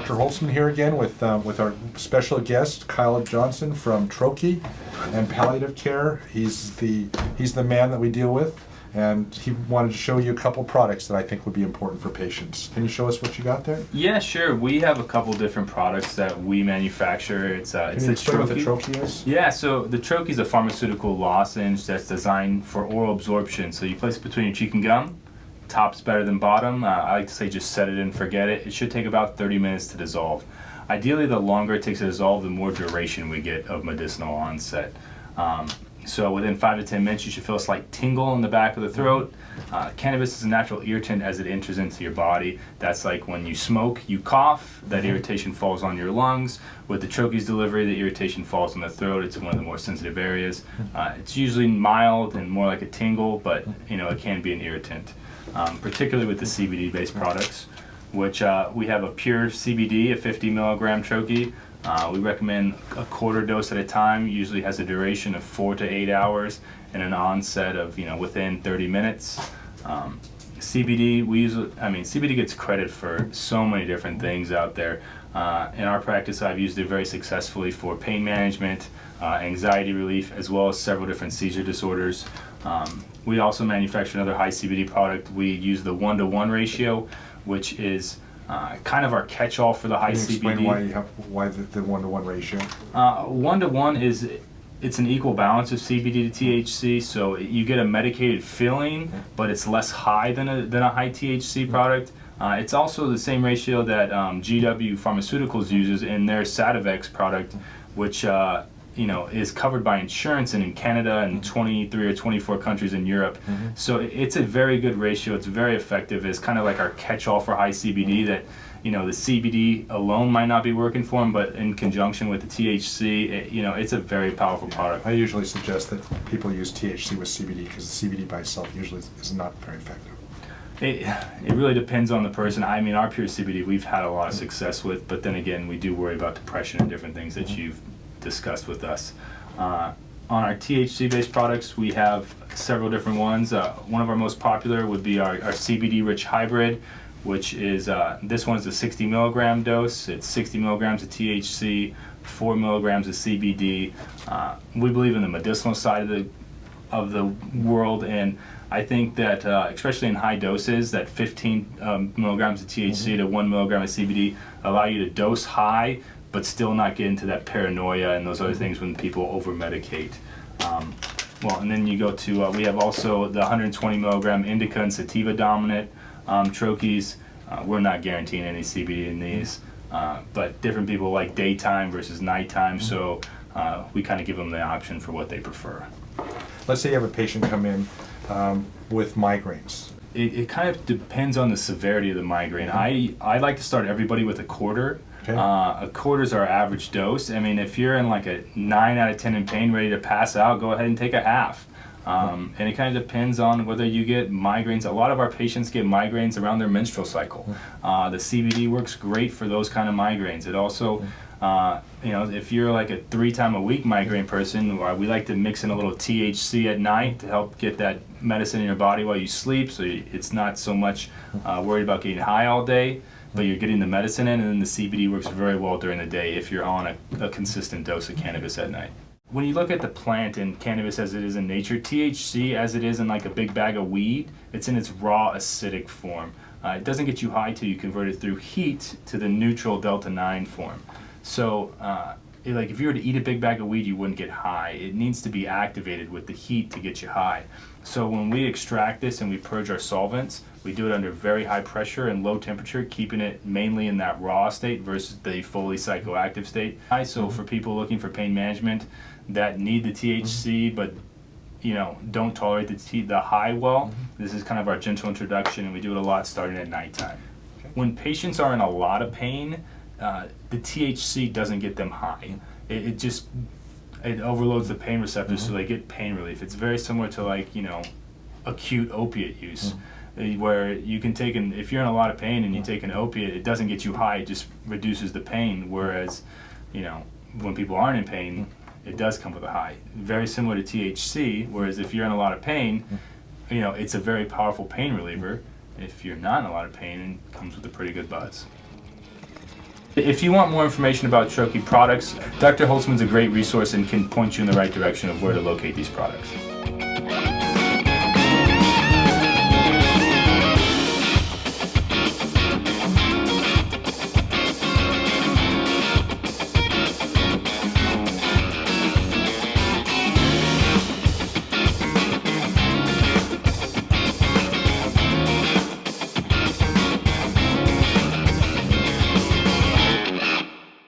Dr. Holtzman here again with our special guest, Kyle Johnson from Trokie and Palliative Care. He's the man that we deal with, and he wanted to show you a couple products that I think would be important for patients. Can you show us what you got there? Yeah, sure. We have a couple different products that we manufacture. It's the Trokie. What the Trokie is? Yeah, so the Trokie is a pharmaceutical lozenge that's designed for oral absorption. So you place it between your cheek and gum. Top's better than bottom. I like to say just set it and forget it. It should take about 30 minutes to dissolve. Ideally, the longer it takes to dissolve, the more duration we get of medicinal onset. So within 5 to 10 minutes, you should feel a slight tingle in the back of the throat. Cannabis is a natural irritant as it enters into your body. That's like when you smoke, you cough, that irritation falls on your lungs. With the Trokie's delivery, the irritation falls on the throat. It's one of the more sensitive areas. It's usually mild and more like a tingle, but it can be an irritant. Particularly with the CBD-based products, which we have a pure CBD, a 50 milligram Trokie. We recommend a quarter dose at a time. Usually has a duration of 4 to 8 hours and an onset of within 30 minutes. CBD, CBD gets credit for so many different things out there. In our practice, I've used it very successfully for pain management, anxiety relief, as well as several different seizure disorders. We also manufacture another high CBD product. We use the 1-to-1 ratio, which is kind of our catch-all for the high CBD. Can you explain why the 1-to-1 ratio? 1-to-1 it's an equal balance of CBD to THC, so you get a medicated feeling, but it's less high than a high THC product. It's also the same ratio that GW Pharmaceuticals uses in their Sativex product, which is covered by insurance in Canada and 23 or 24 countries in Europe. So it's a very good ratio. It's very effective. It's kind of like our catch-all for high CBD that, the CBD alone might not be working for them, but in conjunction with the THC, it's a very powerful product. I usually suggest that people use THC with CBD because the CBD by itself usually is not very effective. It really depends on the person. Our pure CBD we've had a lot of success with, but then again, we do worry about depression and different things that you've discussed with us. On our THC-based products, we have several different ones. One of our most popular would be our CBD-rich hybrid, which is, this one's a 60 milligram dose. It's 60 milligrams of THC, 4 milligrams of CBD. We believe in the medicinal side of the world, and I think that, especially in high doses, that 15 milligrams of THC to 1 milligram of CBD allow you to dose high, but still not get into that paranoia and those other things when people over-medicate. And then you go to, we have also the 120 milligram indica and sativa dominant Trokies. We're not guaranteeing any CBD in these, but different people like daytime versus nighttime, so we kind of give them the option for what they prefer. Let's say you have a patient come in with migraines. It kind of depends on the severity of the migraine. I like to start everybody with a quarter. Okay. A quarter is our average dose. If you're in like a 9 out of 10 in pain, ready to pass out, go ahead and take a half. And it kind of depends on whether you get migraines. A lot of our patients get migraines around their menstrual cycle. The CBD works great for those kind of migraines. It also, if you're like a 3-time-a-week migraine person, we like to mix in a little THC at night to help get that medicine in your body while you sleep, so it's not so much worried about getting high all day, but you're getting the medicine in, and then the CBD works very well during the day if you're on a consistent dose of cannabis at night. When you look at the plant and cannabis as it is in nature, THC as it is in like a big bag of weed, it's in its raw acidic form. It doesn't get you high till you convert it through heat to the neutral delta-9 form. So if you were to eat a big bag of weed, you wouldn't get high. It needs to be activated with the heat to get you high. So when we extract this and we purge our solvents, we do it under very high pressure and low temperature, keeping it mainly in that raw state versus the fully psychoactive state. So for people looking for pain management that need the THC but don't tolerate the high well, this is kind of our gentle introduction, and we do it a lot starting at nighttime. Okay. When patients are in a lot of pain, the THC doesn't get them high. It overloads the pain receptors, so they get pain relief. It's very similar to acute opiate use, where you can take if you're in a lot of pain and you take an opiate, it doesn't get you high, it just reduces the pain, whereas when people aren't in pain, it does come with a high. Very similar to THC, whereas if you're in a lot of pain, it's a very powerful pain reliever. If you're not in a lot of pain, it comes with a pretty good buzz. If you want more information about Trokie products, Dr. Holtzman's a great resource and can point you in the right direction of where to locate these products.